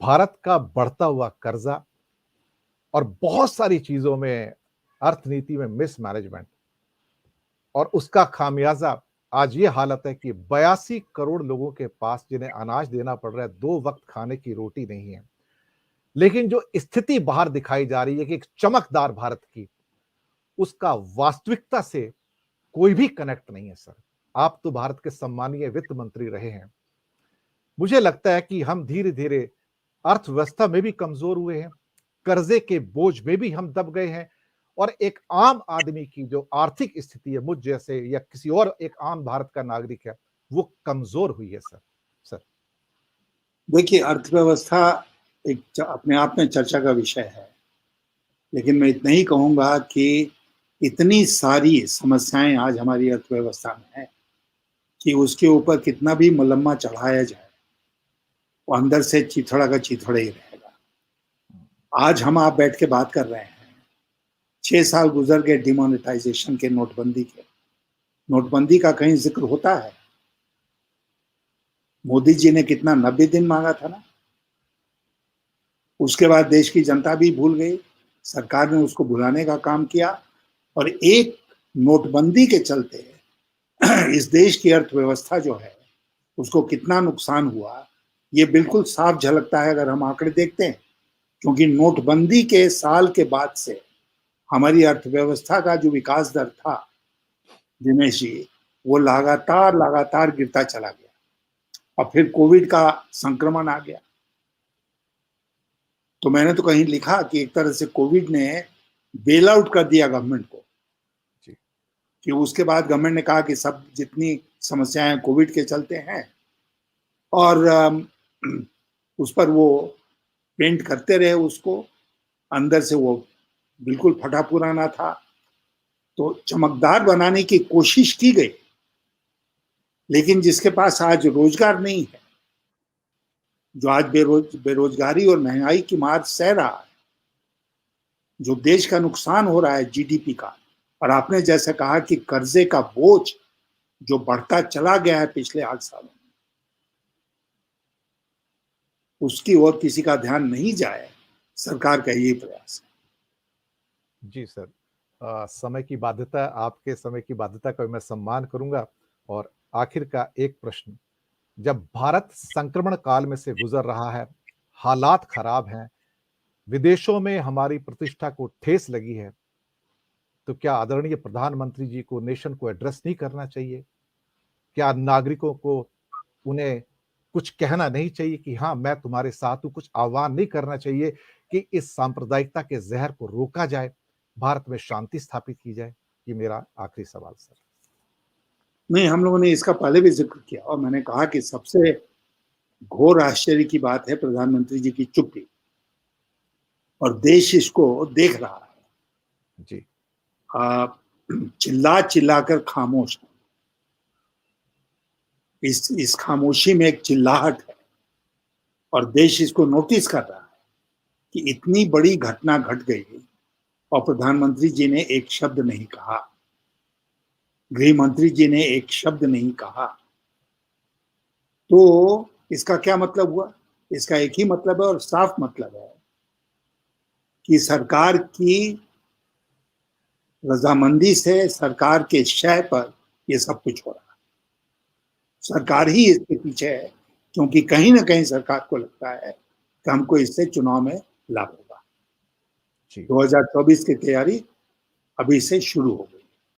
भारत का बढ़ता हुआ कर्जा और बहुत सारी चीजों में अर्थनीति में मिसमैनेजमेंट और उसका खामियाजा आज ये हालत है कि 82 करोड़ लोगों के पास जिन्हें अनाज देना पड़ रहा है, 2 वक्त खाने की रोटी नहीं है। लेकिन जो स्थिति बाहर दिखाई जा रही है कि एक चमकदार भारत की, उसका वास्तविकता से कोई भी कनेक्ट नहीं है सर। आप तो भारत के सम्मानीय वित्त मंत्री रहे हैं। मुझे लगता है कि हम धीरे-धीरे अर्थव्यवस्था में भी कमजोर हुए हैं, कर्जे के बोझ में भी हम दब गए हैं और एक आम आदमी की जो आर्थिक स्थिति है, मुझ जैसे या किसी और एक आम भारत का नागरिक है, वो कमजोर हुई है सर। सर। देखिए, अर्थव्यवस्था अपने आप में चर्चा का विषय है, लेकिन मैं इतना ही कहूंगा कि इतनी सारी समस्याएं आज हमारी अर्थव्यवस्था में है कि उसके ऊपर कितना भी मुलम्मा चढ़ाया जाए, वो अंदर से चिथड़ा का चिथड़ा ही रहेगा। आज हम आप बैठ के बात कर रहे हैं, 6 साल गुजर गए डिमोनेटाइजेशन के, नोटबंदी के। नोटबंदी का कहीं जिक्र होता है? मोदी जी ने कितना 90 दिन मांगा था ना, उसके बाद देश की जनता भी भूल गई, सरकार ने उसको भुलाने का काम किया और एक नोटबंदी के चलते इस देश की अर्थव्यवस्था जो है उसको कितना नुकसान हुआ, ये बिल्कुल साफ झलकता है अगर हम आंकड़े देखते हैं। क्योंकि नोटबंदी के साल के बाद से हमारी अर्थव्यवस्था का जो विकास दर था दिनेश जी, वो लगातार लगातार गिरता चला गया और फिर कोविड का संक्रमण आ गया। तो मैंने तो कहीं लिखा कि एक तरह से कोविड ने बेल आउट कर दिया गवर्नमेंट को, कि उसके बाद गवर्नमेंट ने कहा कि सब जितनी समस्याएं कोविड के चलते हैं और उस पर वो पेंट करते रहे उसको, अंदर से वो बिल्कुल फटा पुराना था। तो चमकदार बनाने की कोशिश की गई, लेकिन जिसके पास आज रोजगार नहीं है, जो आज बेरोजगारी और महंगाई की मार सह रहा है, जो देश का नुकसान हो रहा है जीडीपी का, और आपने जैसे कहा कि कर्जे का बोझ जो बढ़ता चला गया है पिछले 8 सालों में, उसकी ओर किसी का ध्यान नहीं जाए, सरकार का यही प्रयास है। जी सर। समय की बाध्यता, आपके समय की बाध्यता का मैं सम्मान करूंगा। और आखिर का एक प्रश्न, जब भारत संक्रमण काल में से गुजर रहा है, हालात खराब हैं, विदेशों में हमारी प्रतिष्ठा को ठेस लगी है, तो क्या आदरणीय प्रधानमंत्री जी को नेशन को एड्रेस नहीं करना चाहिए? क्या नागरिकों को उन्हें कुछ कहना नहीं चाहिए कि हाँ, मैं तुम्हारे साथ हूं? कुछ आह्वान नहीं करना चाहिए कि इस सांप्रदायिकता के जहर को रोका जाए, भारत में शांति स्थापित की जाए? ये मेरा आखिरी सवाल सर। नहीं, हम लोगों ने इसका पहले भी जिक्र किया और मैंने कहा कि सबसे घोर आश्चर्य की बात है प्रधानमंत्री जी की चुप्पी, और देश इसको देख रहा है। जी। चिल्ला चिल्ला कर खामोश है। इस खामोशी में एक चिल्लाहट है और देश इसको नोटिस कर रहा है कि इतनी बड़ी घटना घट गई और प्रधानमंत्री जी ने एक शब्द नहीं कहा, गृह मंत्री जी ने एक शब्द नहीं कहा। तो इसका क्या मतलब हुआ? इसका एक ही मतलब है और साफ मतलब है कि सरकार की रजामंदी से, सरकार के शय पर ये सब कुछ हो रहा है। सरकार ही इसके पीछे है, क्योंकि कहीं ना कहीं सरकार को लगता है कि हमको इससे चुनाव में लाभ होगा। 2024 की तैयारी अभी से शुरू हो गई।